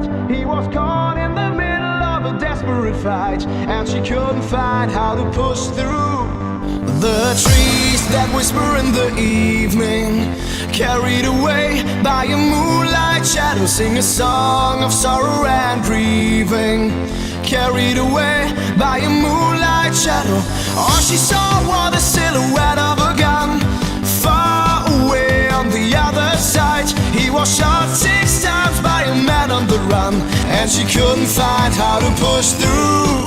sight. He was caught in the middle of a desperate fight, and she couldn't find how to push through. The trees that whisper in the evening, carried away by a moonlight shadow, sing a song of sorrow and grieving. Carried away by a moonlight shadow, all she saw was the silhouette of a gun. Far away on the other side, he was shot 6 times by a man on the run, and she couldn't find how to push through.